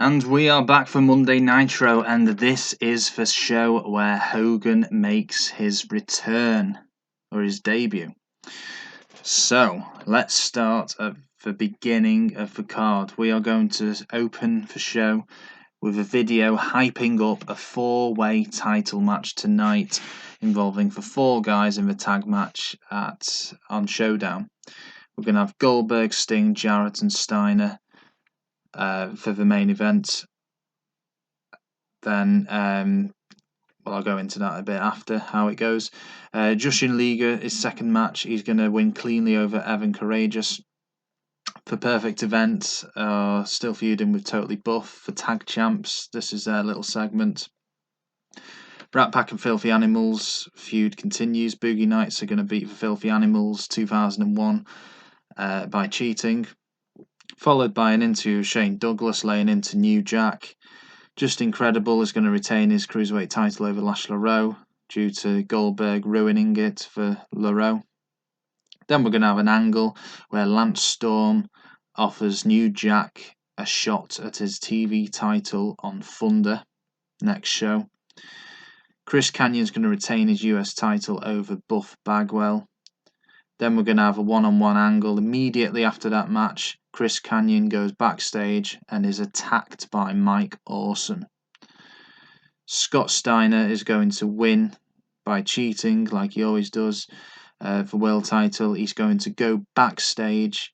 And we are back for Monday Nitro, and this is the show where Hogan makes his return, or his debut. So, let's start at the beginning of the card. We are going to open the show with a video hyping up a four-way title match tonight, involving the four guys in the tag match on Showdown. We're going to have Goldberg, Sting, Jarrett and Steiner for the main event. Then, I'll go into that a bit after how it goes. Jushin Liger, his second match, he's going to win cleanly over Evan Courageous. For Perfect Event, still feuding with Totally Buff. For Tag Champs, this is their little segment. Rat Pack and Filthy Animals feud continues. Boogie Knights are going to beat the Filthy Animals 2001 by cheating. Followed by an interview with Shane Douglas laying into New Jack. Just Incredible is going to retain his Cruiserweight title over Lash LeRoux due to Goldberg ruining it for LeRoux. Then we're going to have an angle where Lance Storm offers New Jack a shot at his TV title on Thunder next show. Chris Kanyon's going to retain his US title over Buff Bagwell. Then we're going to have a one-on-one angle. Immediately after that match, Chris Kanyon goes backstage and is attacked by Mike Awesome. Scott Steiner is going to win by cheating, like he always does, for world title. He's going to go backstage,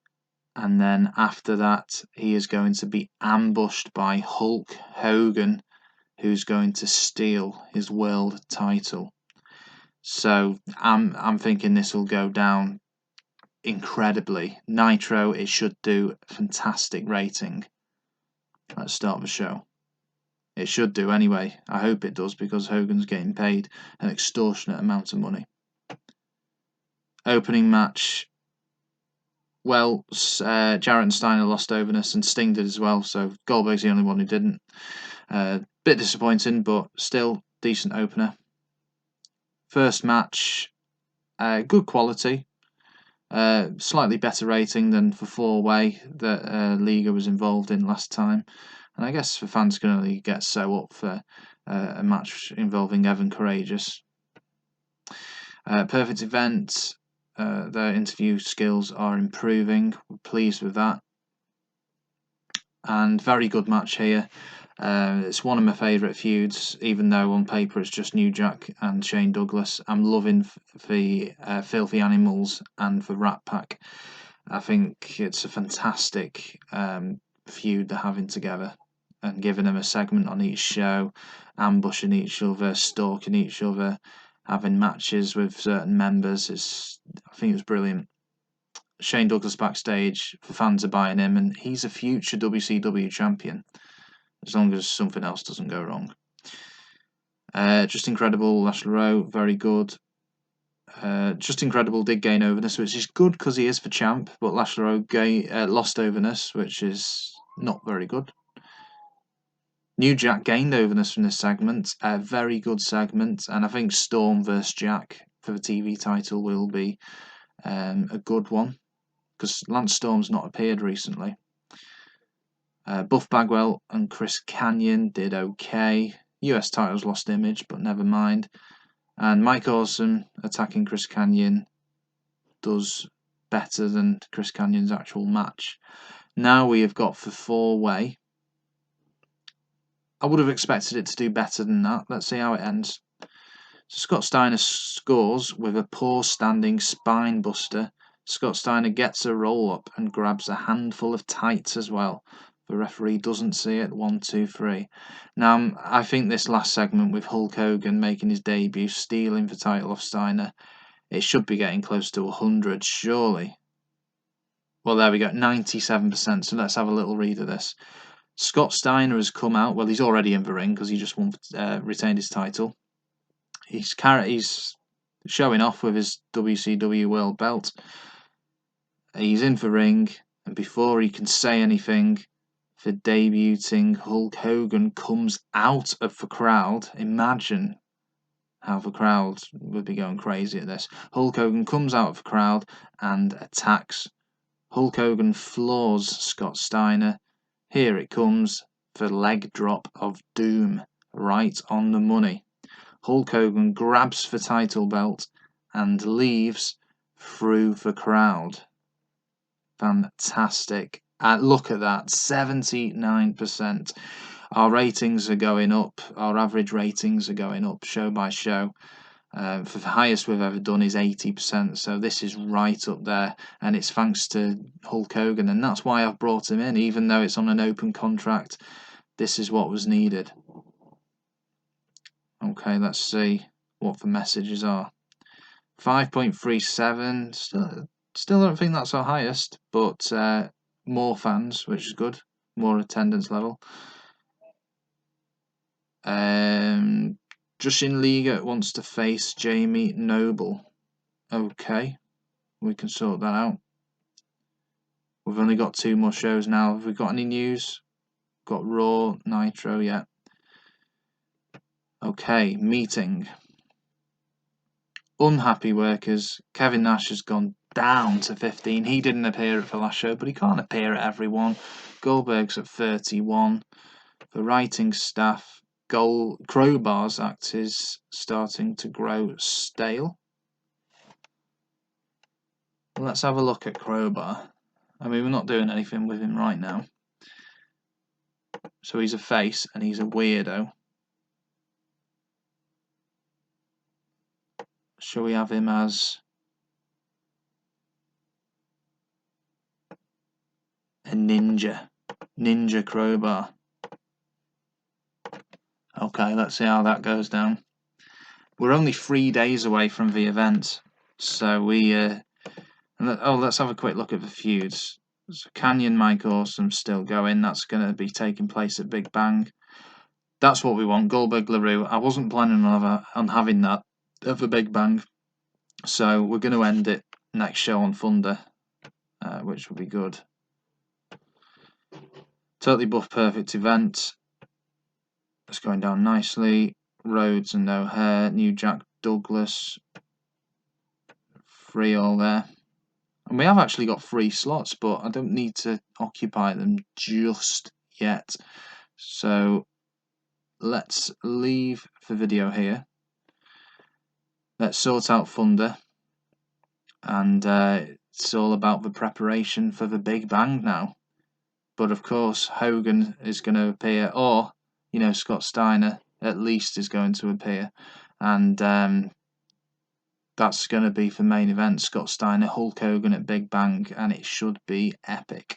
and then after that, he is going to be ambushed by Hulk Hogan, who's going to steal his world title. So I'm thinking this will go down incredibly. Nitro, it should do a fantastic rating. Let's start the show. It should do anyway. I hope it does, because Hogan's getting paid an extortionate amount of money. Opening match. Well, Jarrett and Steiner lost overness, and Sting did as well, so Goldberg's the only one who didn't. Bit disappointing, but still decent opener. First match, good quality. Slightly better rating than for four-way that Liga was involved in last time. And I guess the fans can only get so up for a match involving Evan Courageous. Perfect Event, their interview skills are improving. We're pleased with that. And very good match here. It's one of my favourite feuds, even though on paper it's just New Jack and Shane Douglas. I'm loving the Filthy Animals and the Rat Pack. I think it's a fantastic feud they're having together, and giving them a segment on each show, ambushing each other, stalking each other, having matches with certain members. I think it's brilliant. Shane Douglas backstage, the fans are buying him, and he's a future WCW champion, as long as something else doesn't go wrong. Just Incredible, Lash LeRoux, very good. Just Incredible did gain overness, which is good because he is the champ, but Lash LeRoux lost overness, which is not very good. New Jack gained overness from this segment, a very good segment, and I think Storm vs Jack for the TV title will be a good one, because Lance Storm's not appeared recently. Buff Bagwell and Chris Kanyon did okay. US titles lost image, but never mind. And Mike Awesome attacking Chris Kanyon does better than Chris Kanyon's actual match. Now we have got for four-way. I would have expected it to do better than that. Let's see how it ends. So Scott Steiner scores with a poor standing spine buster. Scott Steiner gets a roll up and grabs a handful of tights as well. The referee doesn't see it. 1, 2, 3. Now, I think this last segment with Hulk Hogan making his debut, stealing the title off Steiner, it should be getting close to 100, surely. Well, there we go, 97%. So let's have a little read of this. Scott Steiner has come out. Well, he's already in the ring because he just retained his title. He's showing off with his WCW World Belt. He's in the ring, and before he can say anything, the debuting Hulk Hogan comes out of the crowd. Imagine how the crowd would be going crazy at this. Hulk Hogan comes out of the crowd and attacks. Hulk Hogan floors Scott Steiner. Here it comes. for leg drop of doom. Right on the money. Hulk Hogan grabs for title belt and leaves through the crowd. Fantastic. Look at that, 79%. Our ratings are going up. Our average ratings are going up show by show. For the highest we've ever done is 80%. So this is right up there. And it's thanks to Hulk Hogan. And that's why I've brought him in. Even though it's on an open contract, this is what was needed. Okay, let's see what the messages are. 5.37. Still don't think that's our highest, but more fans, which is good. More attendance level. Jushin Liger wants to face Jamie Noble. Okay, we can sort that out. We've only got 2 more shows now. Have we got any news? Got Raw, Nitro, yeah. Okay, meeting. Unhappy workers. Kevin Nash has gone down to 15. He didn't appear at the last show, but he can't appear at every one. Goldberg's at 31. The writing staff, Crowbar's act is starting to grow stale. Well, let's have a look at Crowbar. I mean, we're not doing anything with him right now. So he's a face and he's a weirdo. Shall we have him as a ninja? Ninja Crowbar. Okay, let's see how that goes down. We're only 3 days away from the event. So let's have a quick look at the feuds. So Kanyon, Mike Awesome still going. That's going to be taking place at Big Bang. That's what we want. Goldberg LeRoux. I wasn't planning on having that at the Big Bang. So we're going to end it next show on Thunder, which will be good. Totally Buff Perfect event. It's going down nicely. Rhodes and no hair. New Jack Douglas. 3 all there. And we have actually got 3 slots, but I don't need to occupy them just yet. So let's leave the video here. Let's sort out Thunder. And it's all about the preparation for the Big Bang now. But of course, Hogan is going to appear, or, Scott Steiner at least is going to appear. And that's going to be for main event. Scott Steiner, Hulk Hogan at Big Bang, and it should be epic.